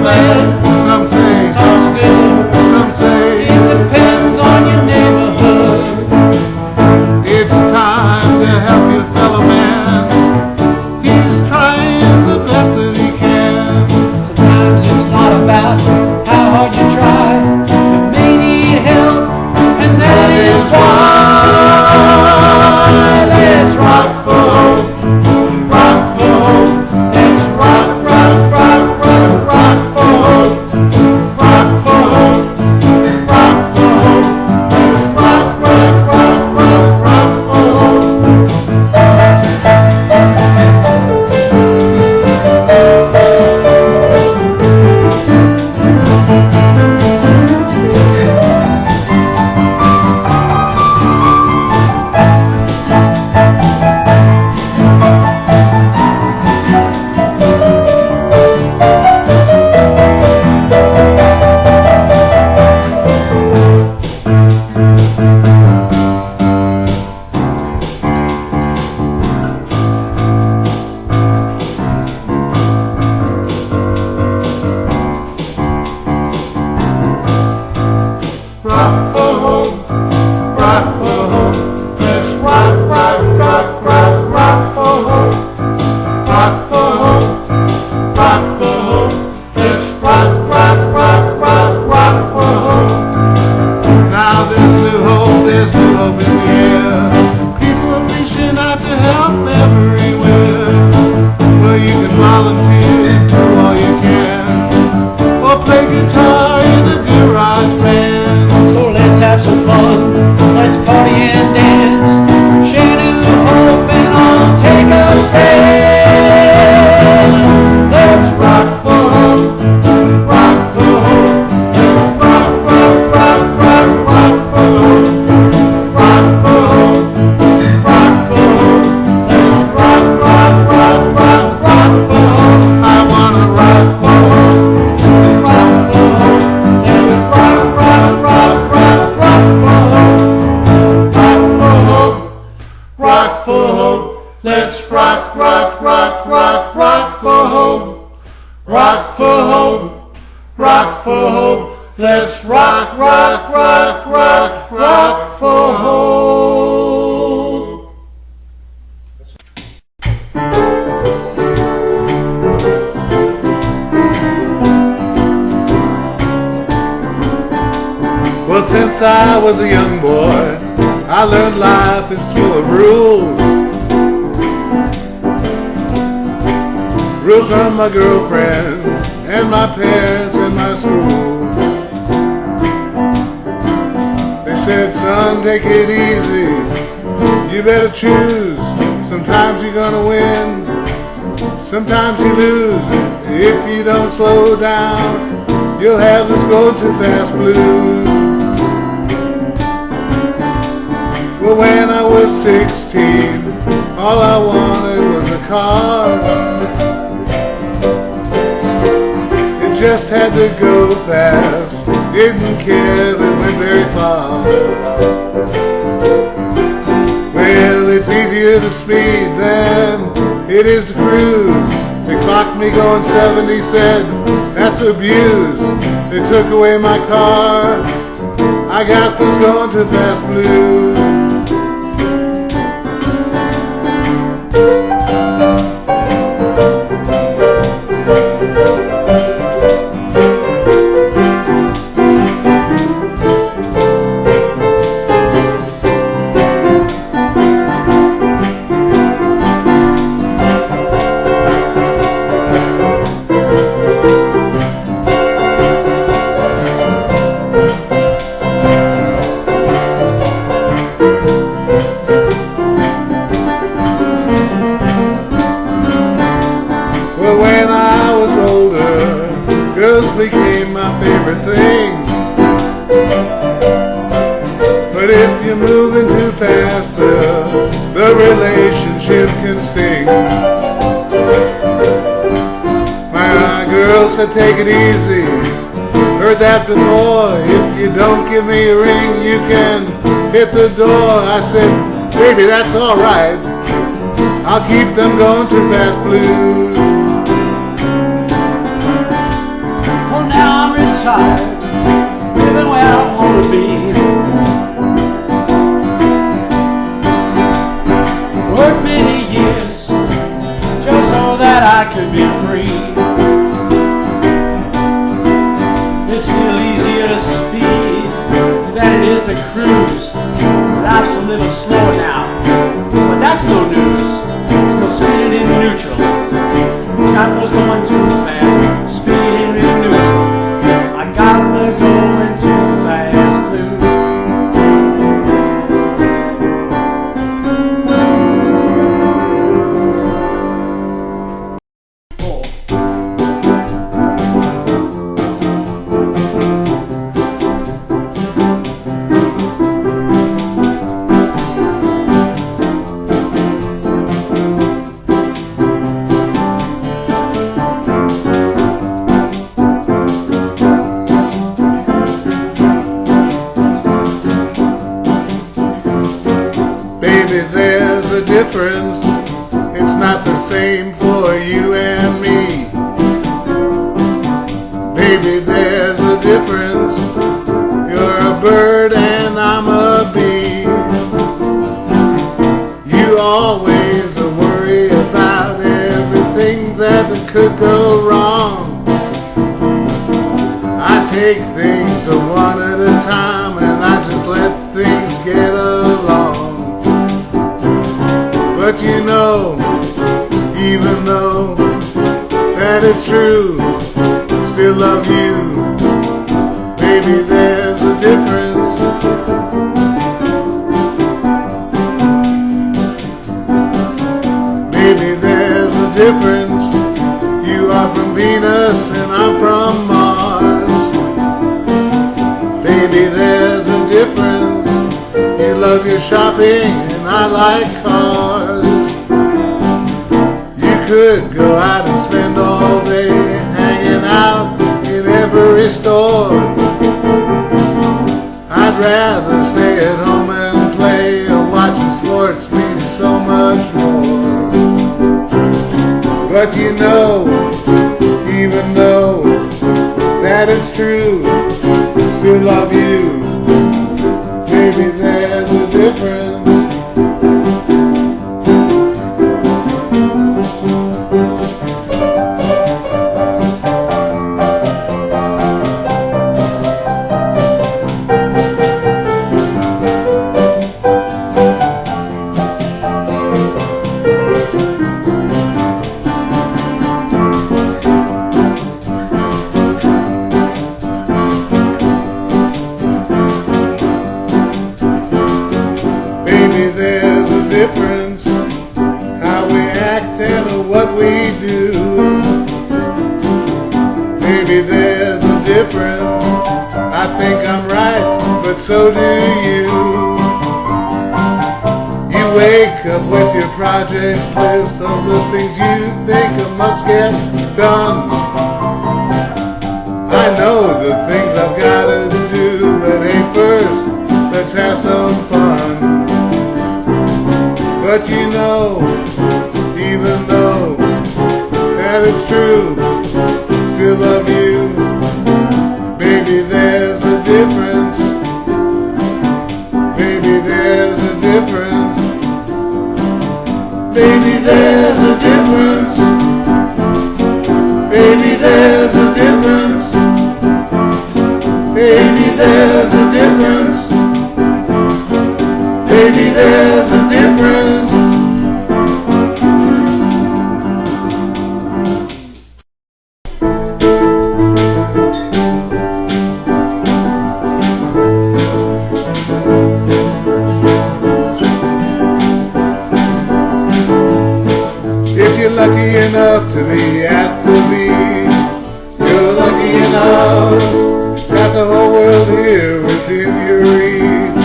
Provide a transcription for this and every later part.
fellow man. Some say, Talk's good. some say, It depends on your neighborhood. it's time to help your fellow man. He's trying the best that he can. Sometimes it's not about how hard you try, but may need help, and that is why. Let's rock for hope, rock for hope. Let's rock, rock, rock, rock, rock for hope, rock for hope, rock for hope. Let's rock, rock, rock, rock, rock for hope. Rock for hope, rock for hope. Let's rock, rock, rock, rock, rock for hope. Rock for hope, rock for hope. Let's rock, rock, rock, rock, rock for hope. Now there's new hope in the air. People are reaching out to help everywhere. Well, you can volunteer and do all you can, or play guitar in a garage band. So let's have some fun, let's party and dance, share new hope and all take a stand. Let's rock for hope, rock for hope. Let's rock, rock, rock, rock, rock for hope, rock for hope, rock for hope. Let's rock, rock, rock, rock, rock for hope. I wanna rock for hope. Rock for hope. Let's rock, rock, rock, rock, rock for hope. Rock for hope, Rock for hope. Let's rock, rock, rock, rock, rock for hope. Rock for hope. Rock for hope. Let's rock, rock, rock, rock, rock for hope. Well, since I was a young boy, I learned life is full of rules. Rules from my girlfriend and my parents and my school. They said, son, take it easy. You better choose. Sometimes you're gonna win, sometimes you lose. If you don't slow down, you'll have this go too fast blues. Well, when I was 16, all I wanted was a car. It just had to go fast, didn't care if it went very far. Well, it's easier to speed than it is to cruise. They clocked me going 70, said, that's abuse. They took away my car, I got those going too fast blues. Well, when I was older, girls became my favorite thing. But if you're moving too fast, the relationship can sting. My girl said, take it easy. Heard that before. If you don't give me a ring, you can hit the door. I said, baby, that's all right. I'll keep them going too fast blues. side, living where I want to be. Worked many years just so that I could be free. It's still easier to speed than it is to cruise. Life's a little slower now, but that's no news. Still speeding in neutral. Got those going too fast, speeding in neutral. I got the going too fast blues. Baby, there's a difference. It's not the same for you and me. Baby, there's a difference. You're a bird and I'm a bee. You always worry about everything that could go wrong. I take things one at a time and I just let things get along. But you know, even though that it's true, still love you. Baby, there's a difference. Baby, there's a difference. You are from Venus and I'm from Mars. Baby, there's a difference. You love your shopping and I like cars. You could go out and spend all day hanging out in every store. I'd rather stay at home and play, or watching sports means so much more. But you know, even though that it's true, still love you. Baby, there's a difference. Baby, there's a difference, how we act and what we do. Baby, there's a difference, I think I'm right, but so do you. You wake up with your project list of the things you think must get done. I know the things I've gotta do, but hey, first, let's have some fun. But you know, even though that it's true, still love you. Baby, there's a difference. Baby, there's a difference. Baby, there's a difference. Baby, there's a difference. Baby, there's a difference. Baby, there's a difference. If you're lucky enough to be at the beach, you're lucky enough. Got the whole world here within your reach.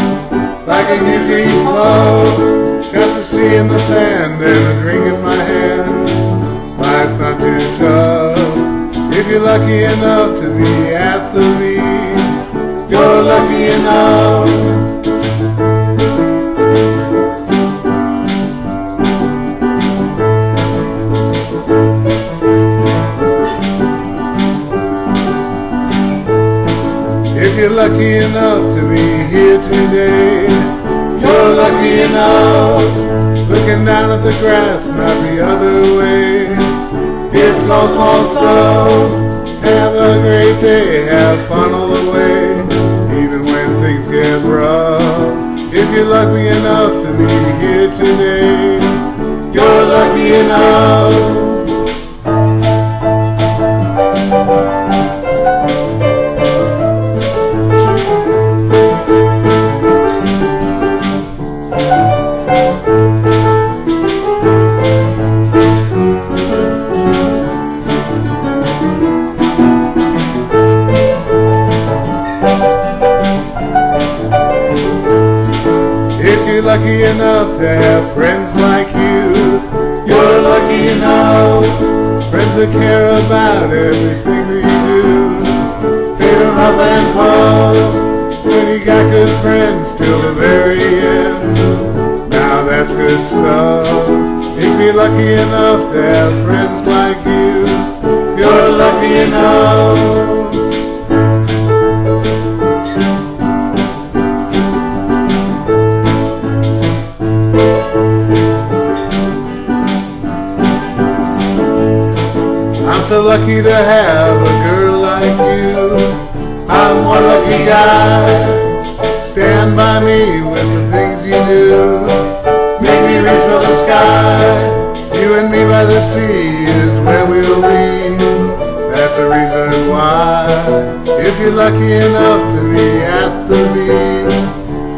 Like a new green love, got the sea in the sand and a drink in my hand. Life's not too tough. If you're lucky enough to be at the beach, you're lucky enough. If you're lucky enough to be here today, you're lucky enough. Looking down at the grass, not the other way. It's all small stuff. Have a great day, have fun all the way, even when things get rough. If you're lucky enough to be here today, you're lucky enough. If you're lucky enough to have friends like you, you're lucky enough. Friends that care about everything that you do. They don't huff and puff when you got good friends till the very end. Now that's good stuff. If you're lucky enough to have friends like you, you're lucky enough. I'm so lucky to have a girl like you. I'm one lucky guy. Stand by me with the things you do. Make me reach for the sky. You and me by the sea is where we'll be. That's the reason why. If you're lucky enough to be at the beach,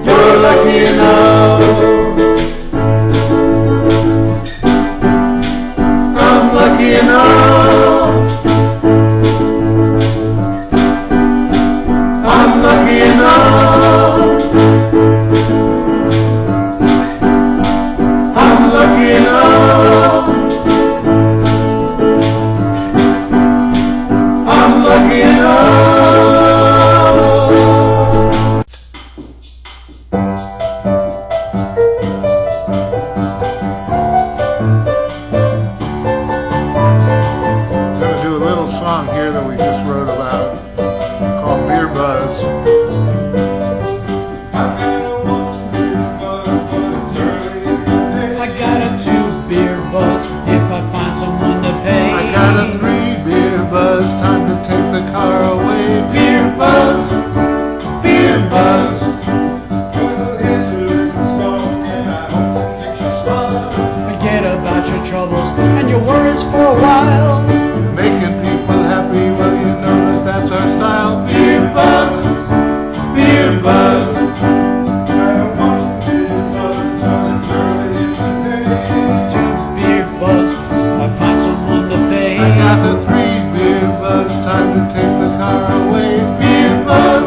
you're lucky enough. I'm lucky enough. I'm lucky enough. I'm lucky enough. I'm lucky enough. I'm gonna do a little song here that we just wrote about called Beer Buzz. I got a 2 beer buzz if I find someone to pay. I got a 3 beer buzz, time to take the car away. Beer buzz, beer buzz. Forget about your troubles and your worries for a while. Making people happy, well you know that that's our style. Beer buzz, beer buzz. 2 beer buzz if I find someone to pay. I got the 3 beer buzz, time to take the car away. Beer buzz,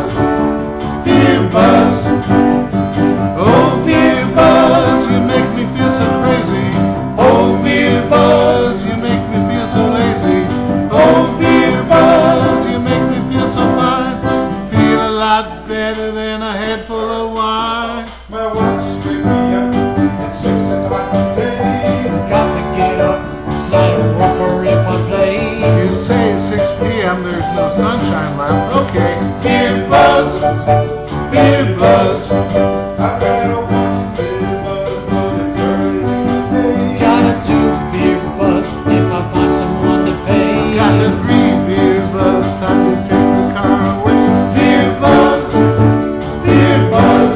beer buzz. Oh beer buzz, you make me feel so crazy. Oh beer buzz, you make me feel so lazy. Oh beer buzz, you make me feel so fine. Feel a lot better than a head full of wine. My watch wake me up at 6 o'clock today. Got to get up, start to work, or if I play. You say it's 6 p.m. there's no sunshine left. Okay. Beer buzz, beer buzz. I've got a 1 beer buzz, but it's early today. Got a 2 beer buzz if I find someone to pay. Got the 3 beer buzz, time to take the car away. Beer buzz, beer buzz.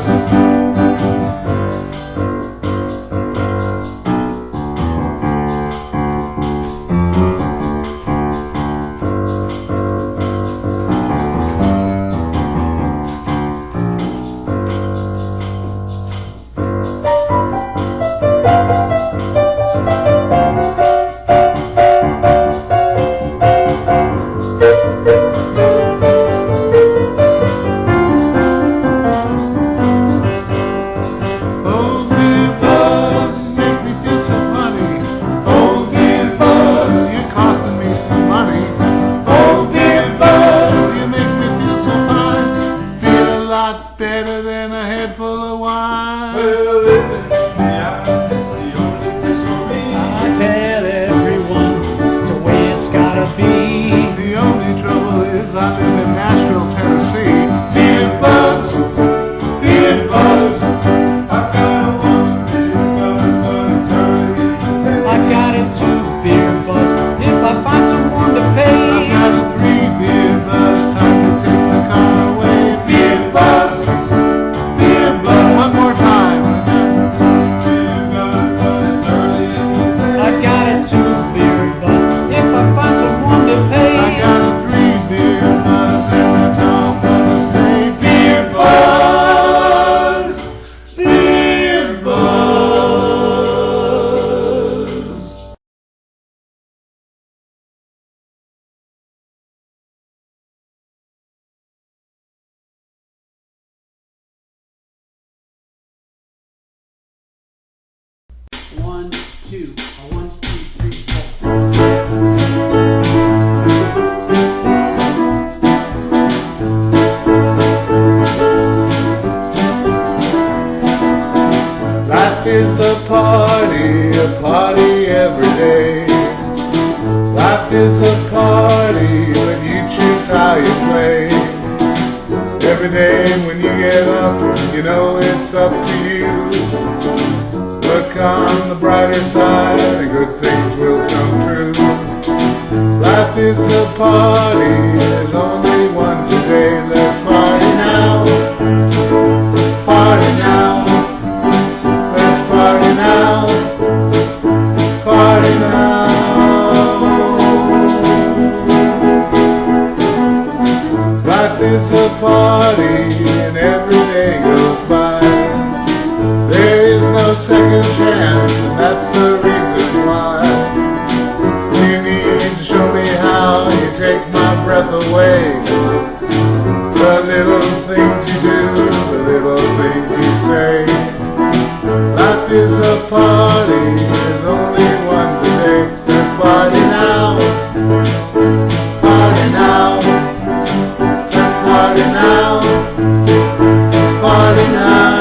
Oh beer buzz, you make me feel so funny. Oh beer buzz, you're costing me some money. Oh beer buzz, you make me feel so fine. Feel a lot better than a head full of wine. Well, living in the island is the only place for me. I tell everyone it's the way it's gotta be. The only trouble is I live in Nashville, Tennessee. 2. A 1, 2, 3, 4. Life is a party every day. Life is a party when you choose how you play. Every day when you get up, you know it's up to you. Look on the brighter side and good things will come true. Life is a party, there's only one today. Let's party now, party now. Let's party now, party now. Life is a party and every day goes by. There is no second chance and that's the reason why. You need to show me how you take my breath away. The little things you do, the little things you say. Life is a party, there's only one today. Let's party now, party now. Let's party now, party now.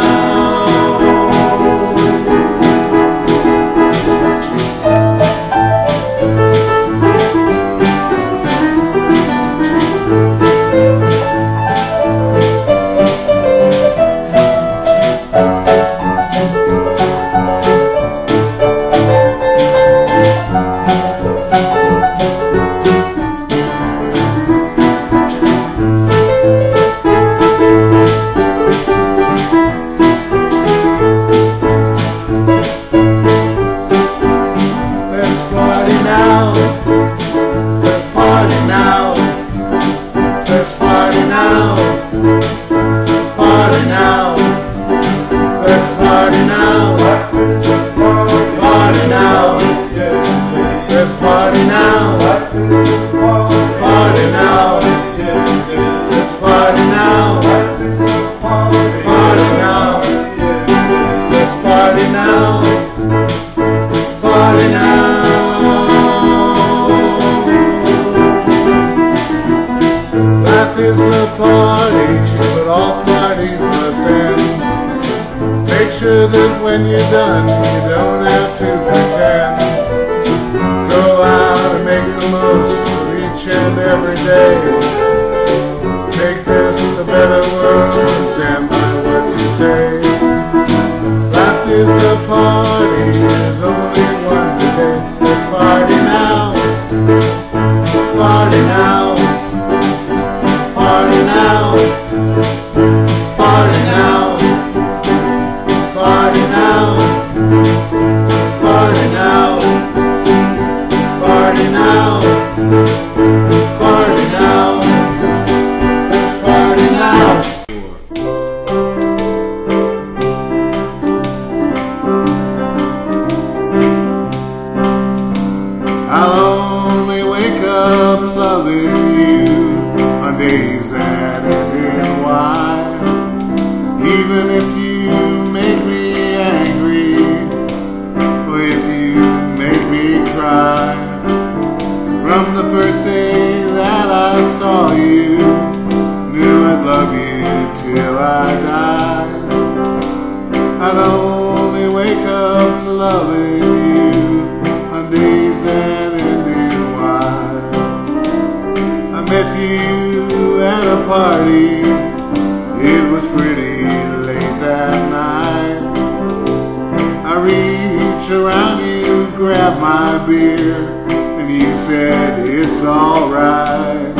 That when you're done, you don't have to pretend. Go out and make the most of each and every day. Make this a better world, stand by what you say. Life is a party, there's only one today. Let's party now, party now, party now, party now. Party now, party now, party now, party now, let's party now. I'll only wake up loving you on days that end in Y. Even if you make me angry, or if you make me cry. From the first day that I saw you, knew I'd love you till I died. I'd only wake up loving you on days that end in Y. I met you at a party, it was pretty late that night. I reached around you, grabbed my beer, and you said it's alright.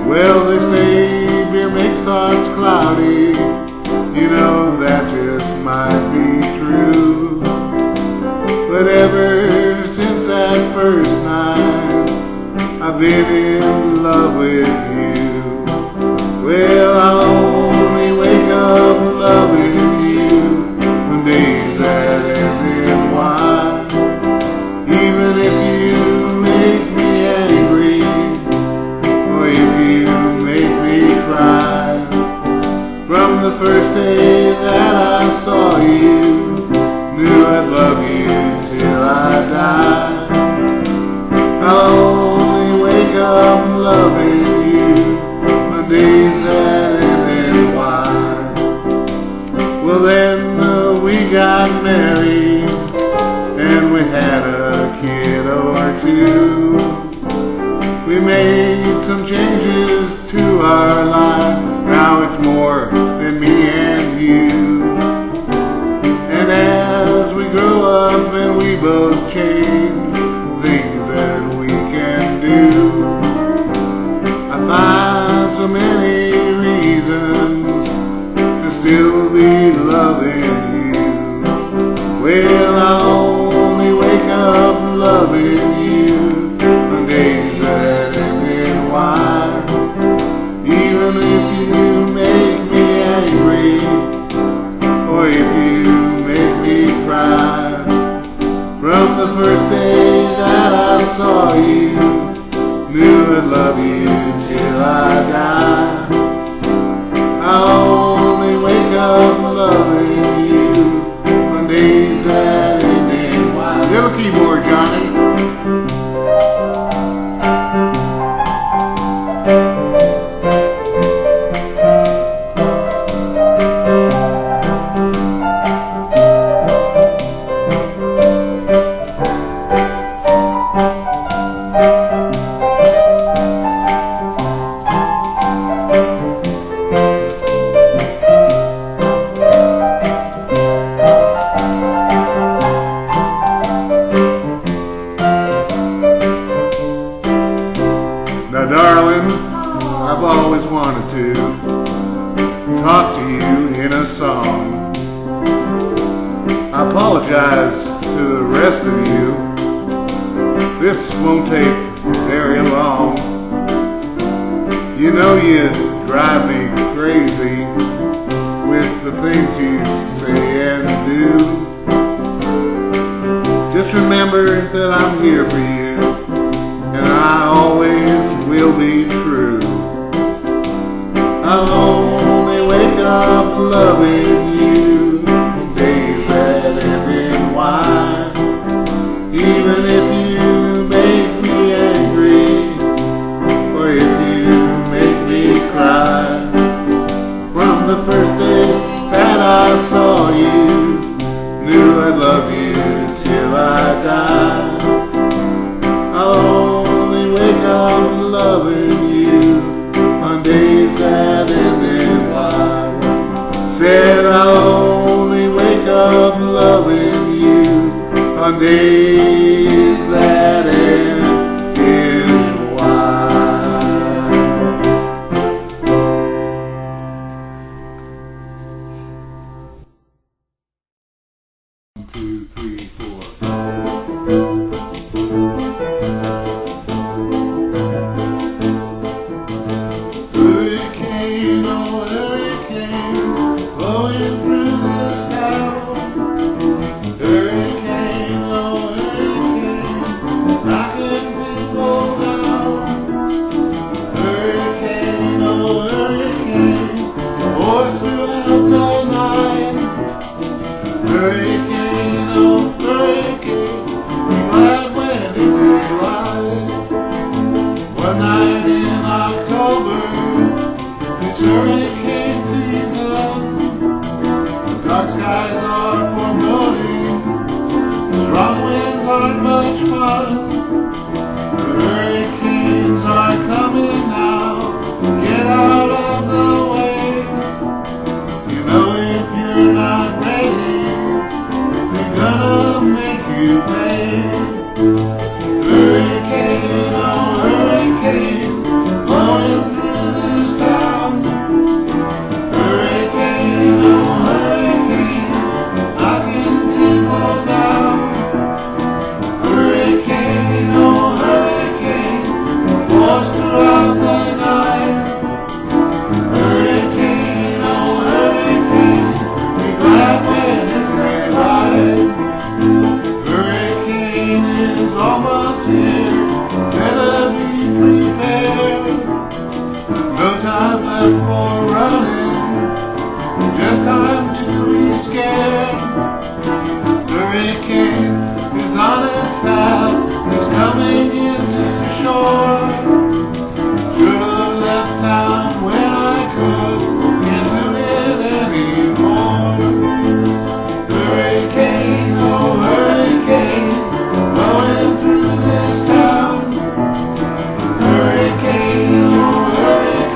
Well, they say beer makes thoughts cloudy. You know that just might be true. But ever since that first night, I've been in love with you. Well, I'll only wake up loving you on days that end in Y. Even if you make me angry, or if you make me cry. From the first day that I saw you, knew I'd love you till I changes to our life. Now it's more than me and you. And as we grow up and we both change, things that we can do, I find so many reasons to still be loving you. Well, I only wake up loving you on days that end in Y. Even if you make me angry, or if you make me cry, from the first day that I saw you, knew I'd love you till I die. I only wake up loving you on days that end in Y. Little keyboard, Johnny. Now, darling, I've always wanted to talk to you in a song. I apologize to the rest of you. This won't take very long. You know you drive me crazy with the things you say and do. Just remember that I'm here for you, and I always will be true. I'll only wake up loving you days that end in Y. Even if you make me angry, or if you make me cry, from the first day that I saw you, knew I'd love you till I die. I'll only wake up loving you on days that end in Y. Said I'll only wake up loving you on days that end in Y. 1, 2, 3, 4. Hurricane, oh hurricane, blowing through this town. Hurricane, oh hurricane, knocking people down. Hurricane, oh hurricane, force throughout the night. Hurricane, oh hurricane, be glad when it's daylight. One night in October, it's hurricane season. Dark skies are foreboding, strong winds aren't much fun. The hurricanes are coming now, get out of the way. You know if you're not ready, they're gonna make you pay. Hurricane, oh hurricane, blowing through this town. Hurricane, oh hurricane, knocking people down. Hurricane, oh hurricane, force throughout the night. Hurricane, oh hurricane, be glad when it's daylight. Hurricane is almost here, better be prepared. No time left for running, just time to be scared. Hurricane is on its path, it's coming into shore. Should have left town when I could, can't do it anymore. Hurricane, oh hurricane, blowing through this town. Hurricane, oh hurricane,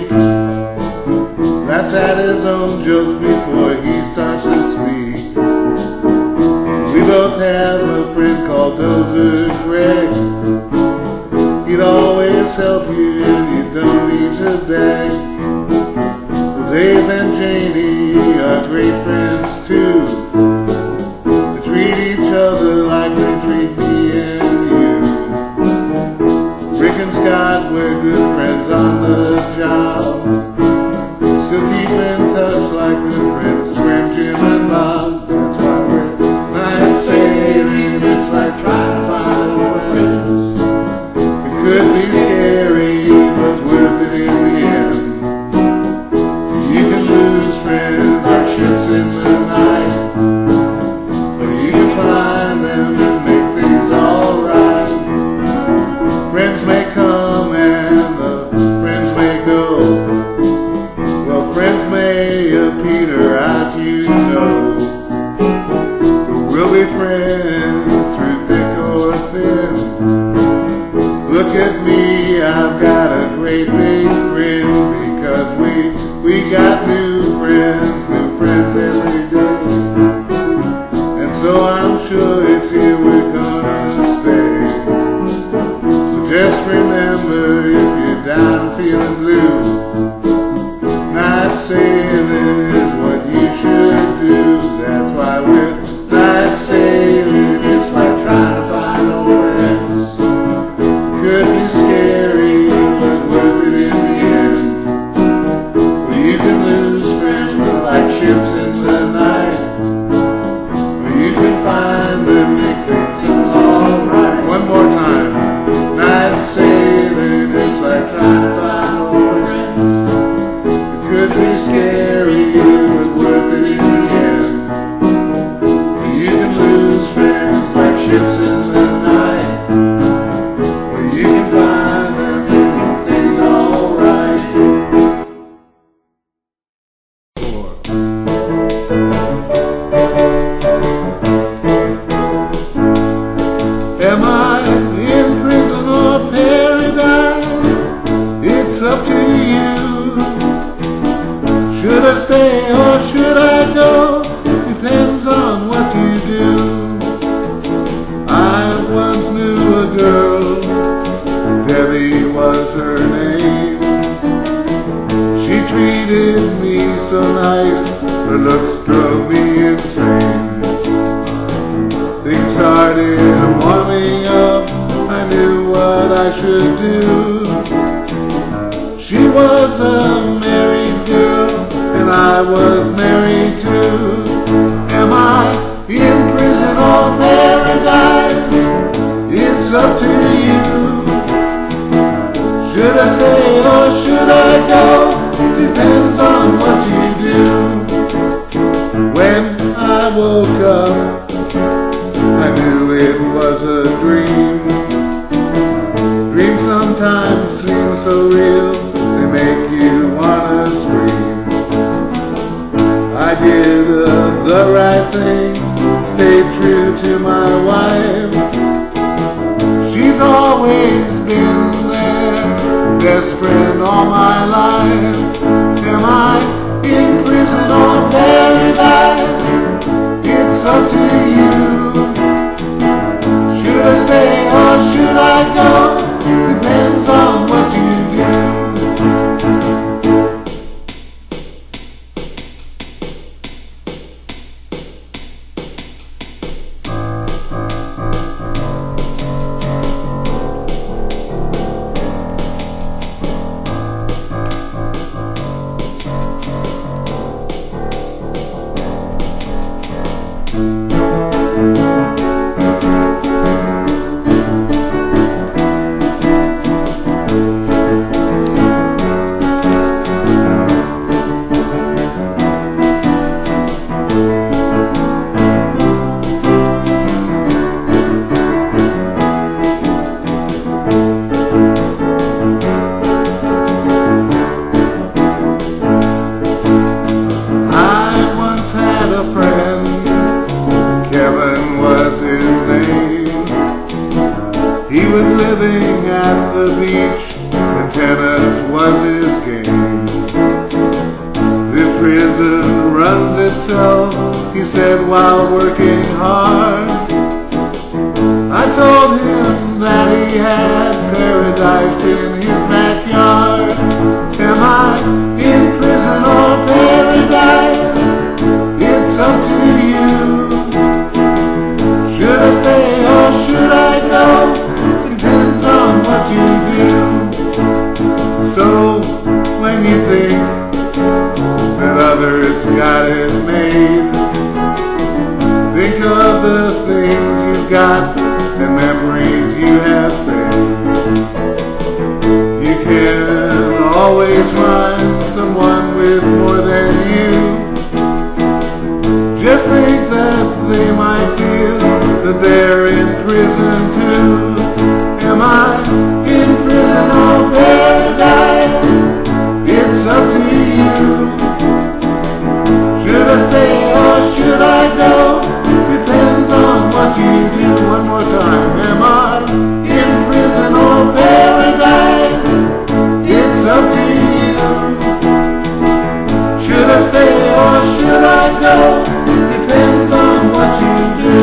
laughs at his own jokes before he starts to speak. We both have a friend called Dozer Greg. He'd always help you and you don't need to beg. Well, Dave and Janie are great friends too. They treat each other like they treat me and you. Rick and Scott, we're good friends on the job. Still keep in touch like good friends, Graham, Jim, and Bob. That's why we're night sailing. It's like trying to find old friends. It could be scary, but it's worth it in the end. You can lose friends like ships in the night, but you can find them and make things alright. Friends may come and the friends may go. Well, friends may peter out, you know. But we'll be friends through thick or thin. Look at me, I've got a great big grin, because we got new friends every day. And so I'm sure it's here we're gonna stay. So just remember, if you're down and feeling blue, night sailing is what you should do. That's why we're night sailing. It's like trying to find old friends. Could be scary, but worth it in the end. Well, you can lose friends like ships in the night, but you can find them, make things alright. One more time. Night sailing, it's like trying to find old friends. It could be scary, but worth it in the end. You can lose friends like ships in the night, but you can find them, making things alright. Am I in prison or paradise? It's up to you. Should I stay or should I go? Depends on what you do. I once knew a girl, Debbie was her name. She treated me so nice, her looks drove me insane. Things started warming up, I knew what I should do. She was a married girl, and I was married too. Am I in prison or paradise? It's up to you. Should I stay or should I go? Depends on what you do. When I woke up, I knew it was a dream. Dreams sometimes seem so real, they make you wanna scream. I did the right thing, stayed true to my wife. She's always been there, best friend all my life. Am I in prison or paradise? It's up to you. Should I stay or should I go? Depends on what you do. itself, he said while working hard. I told him that he had paradise in his backyard. Am I in prison or paradise? It's up to you. Should I stay or should I go? Depends on what you do. So when you think that others got it made, think of the things you've got and memories you have saved. You can always find someone with more than you. Just think that they might feel that they're in prison too. Am I in prison or paradise? It's up to you. Should I stay or should I go? Depends on what you do. One more time. Am I in prison or paradise? It's up to you. Should I stay or should I go? Depends on what you do.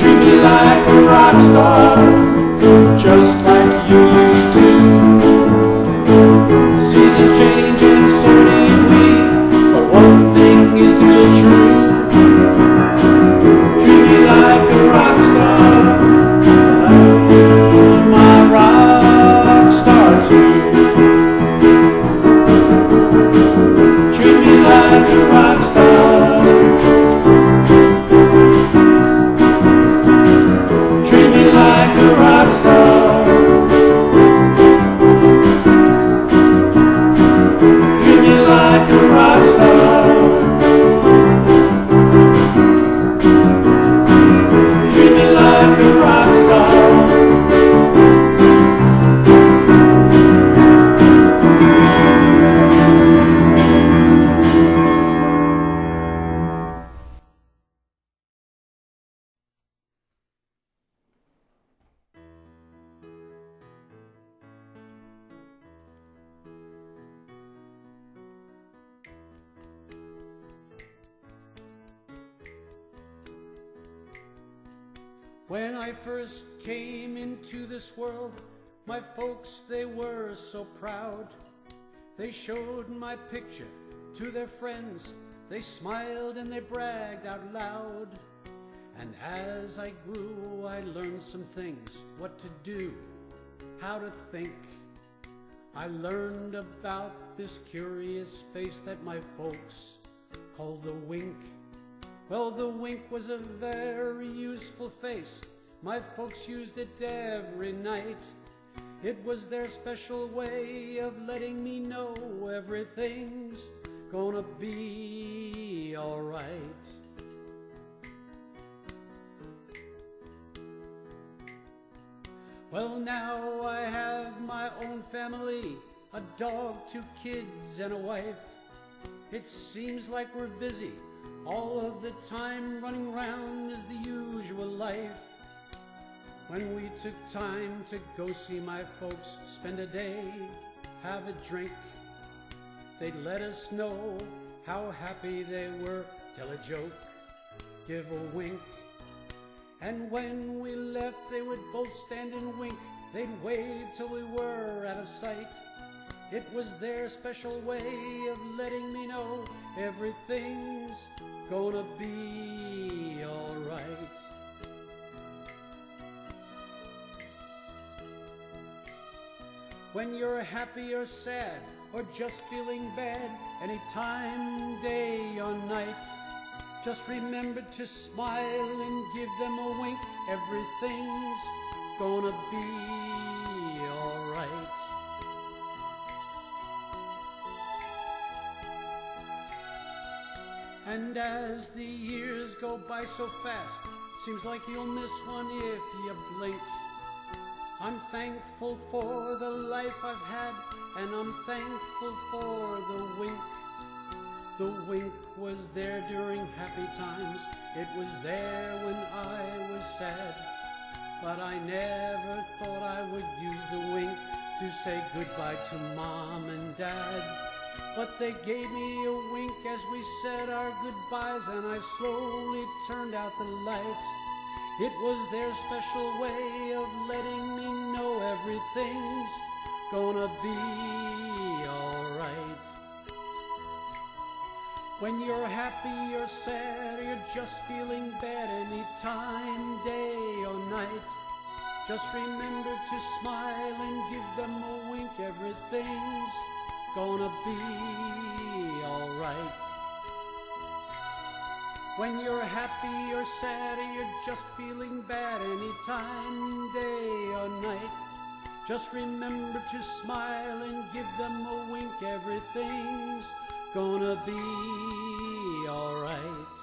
Treat me like a rock star. When I first came into this world, my folks, they were so proud. They showed my picture to their friends. They smiled and they bragged out loud. And as I grew, I learned some things, what to do, how to think. I learned about this curious face that my folks called the wink. Well, the wink was a very useful face. My folks used it every night. It was their special way of letting me know everything's gonna be alright. Well, now I have my own family, a dog, 2 kids, and a wife. It seems like we're busy all of the time, running round is the usual life. When we took time to go see my folks, spend a day, have a drink, they'd let us know how happy they were, tell a joke, give a wink. And when we left, they would both stand and wink. They'd wave till we were out of sight. It was their special way of letting me know everything's gonna be alright. When you're happy or sad or just feeling bad, anytime, day or night, just remember to smile and give them a wink. Everything's gonna be alright. And as the years go by so fast, seems like you'll miss one if you blink. I'm thankful for the life I've had, and I'm thankful for the wink. The wink was there during happy times, it was there when I was sad. But I never thought I would use the wink to say goodbye to Mom and Dad. But they gave me a wink as we said our goodbyes, and I slowly turned out the lights. It was their special way of letting me know everything's gonna be alright. When you're happy or sad or you're just feeling bad, anytime, day or night, just remember to smile and give them a wink. Everything's gonna be alright. When you're happy or sad or you're just feeling bad, anytime, day or night, just remember to smile and give them a wink. Everything's gonna be alright.